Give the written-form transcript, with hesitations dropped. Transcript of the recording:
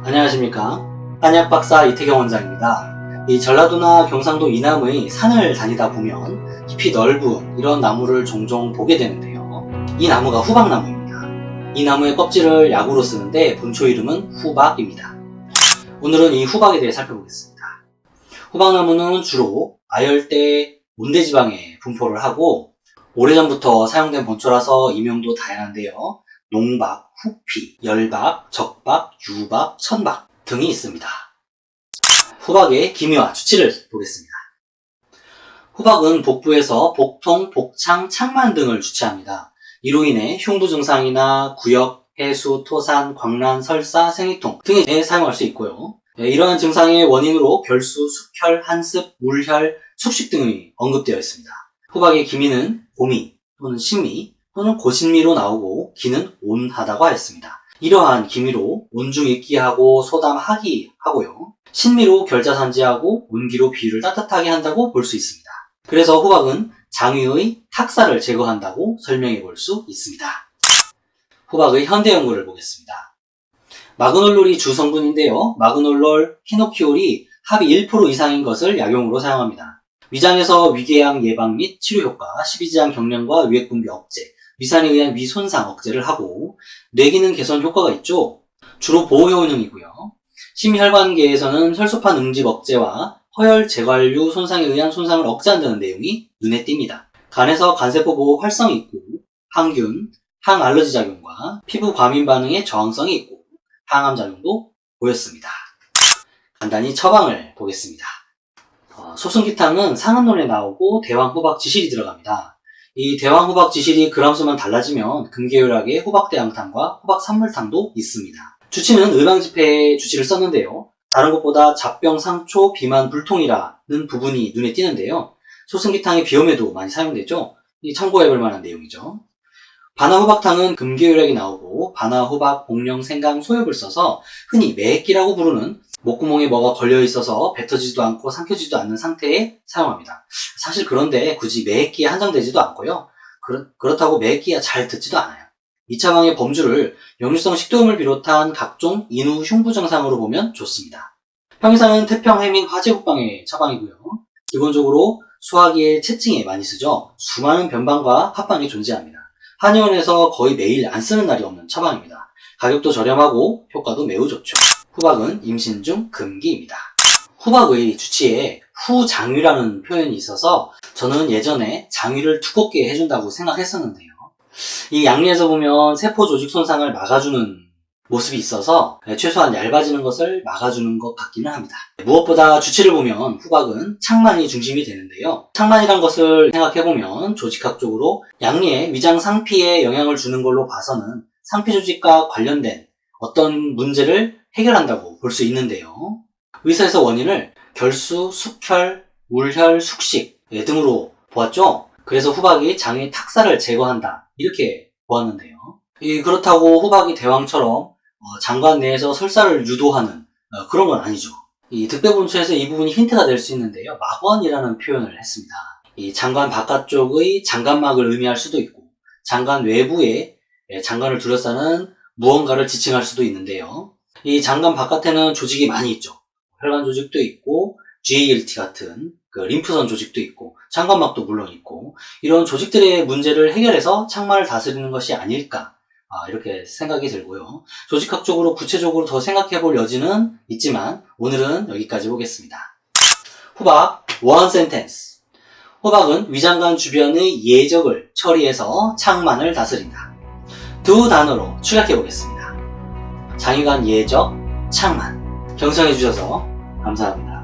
안녕하십니까. 한약박사 이태경 원장입니다. 이 전라도나 경상도 이남의 산을 다니다 보면 깊이 넓은 이런 나무를 종종 보게 되는데요. 이 나무가 후박나무입니다. 이 나무의 껍질을 약으로 쓰는데 본초 이름은 후박입니다. 오늘은 이 후박에 대해 살펴보겠습니다. 후박나무는 주로 아열대 온대지방에 분포를 하고 오래전부터 사용된 본초라서 이명도 다양한데요. 농박, 후피, 열박, 적박, 유박, 천박 등이 있습니다. 후박의 기미와 주치를 보겠습니다. 후박은 복부에서 복통, 복창, 창만 등을 주치합니다. 이로 인해 흉부 증상이나 구역, 해수, 토산, 광란, 설사, 생리통 등에 사용할 수 있고요. 이러한 증상의 원인으로 결수, 숙혈, 한습, 물혈, 숙식 등이 언급되어 있습니다. 후박의 기미는 고미 또는 신미 또는 고신미로 나오고 기는 온하다고 하였습니다. 이러한 기미로 온중익기하고 소담하기하고요. 신미로 결자산지하고 온기로 비위를 따뜻하게 한다고 볼 수 있습니다. 그래서 후박은 장위의 탁사를 제거한다고 설명해 볼 수 있습니다. 후박의 현대 연구를 보겠습니다. 마그놀롤이 주 성분인데요. 마그놀롤, 히노키올이 합이 1% 이상인 것을 약용으로 사용합니다. 위장에서 위궤양 예방 및 치료 효과, 십이지장 경련과 위액분비 억제, 위산에 의한 위 손상 억제를 하고 뇌기능 개선 효과가 있죠. 주로 보호 효능이고요. 심혈관계에서는 혈소판 응집 억제와 허혈 재관류 손상에 의한 손상을 억제한다는 내용이 눈에 띕니다. 간에서 간세포 보호 활성이 있고 항균, 항알러지 작용과 피부 과민 반응에 저항성이 있고 항암 작용도 보였습니다. 간단히 처방을 보겠습니다. 소승기탕은 상한론에 나오고 대왕후박 지실이 들어갑니다. 이 대왕후박 지실이 그람수만 달라지면 금계혈약의 후박대왕탕과 후박산물탕도 있습니다. 주치는 의방집회에 주치를 썼는데요. 다른 것보다 잡병, 상초, 비만, 불통이라는 부분이 눈에 띄는데요. 소승기탕의 비염에도 많이 사용되죠. 참고해볼 만한 내용이죠. 반화후박탕은 금계혈약이 나오고 반화후박, 복령, 생강, 소엽을 써서 흔히 매액기라고 부르는 목구멍에 뭐가 걸려있어서 뱉어지지도 않고 삼켜지지도 않는 상태에 사용합니다. 사실 그런데 굳이 매액기에 한정되지도 않고요. 그렇다고 매액기가 잘 듣지도 않아요. 이 처방의 범주를 역류성 식도염을 비롯한 각종 인후 흉부 증상으로 보면 좋습니다. 평이상은 태평, 해민, 화재국방의 처방이고요. 기본적으로 소화기에 체증에 많이 쓰죠. 수많은 변방과 합방이 존재합니다. 한의원에서 거의 매일 안 쓰는 날이 없는 처방입니다. 가격도 저렴하고 효과도 매우 좋죠. 후박은 임신 중 금기입니다. 후박의 주치에 후장위라는 표현이 있어서 저는 예전에 장위를 두껍게 해준다고 생각했었는데요. 이 양리에서 보면 세포 조직 손상을 막아주는 모습이 있어서 최소한 얇아지는 것을 막아주는 것 같기는 합니다. 무엇보다 주치를 보면 후박은 창만이 중심이 되는데요. 창만이란 것을 생각해보면 조직학적으로 양리의 위장 상피에 영향을 주는 걸로 봐서는 상피 조직과 관련된 어떤 문제를 해결한다고 볼 수 있는데요. 의사에서 원인을 결수, 숙혈, 물혈, 숙식 등으로 보았죠. 그래서 후박이 장의 탁사를 제거한다 이렇게 보았는데요. 그렇다고 후박이 대왕처럼 장관 내에서 설사를 유도하는 그런 건 아니죠. 이 득배본초에서 이 부분이 힌트가 될 수 있는데요. 막원이라는 표현을 했습니다. 이 장관 바깥쪽의 장관막을 의미할 수도 있고 장관 외부에 장관을 둘러싸는 무언가를 지칭할 수도 있는데요. 이 장관 바깥에는 조직이 많이 있죠. 혈관 조직도 있고 GALT 같은 림프선 조직도 있고 장관막도 물론 있고 이런 조직들의 문제를 해결해서 창만을 다스리는 것이 아닐까 이렇게 생각이 들고요. 조직학적으로 구체적으로 더 생각해볼 여지는 있지만 오늘은 여기까지 보겠습니다. 후박 원 센텐스. 후박은 위장관 주변의 예적을 처리해서 창만을 다스린다. 두 단어로 축약해 보겠습니다. 장위관 예적, 창만. 경청해 주셔서 감사합니다.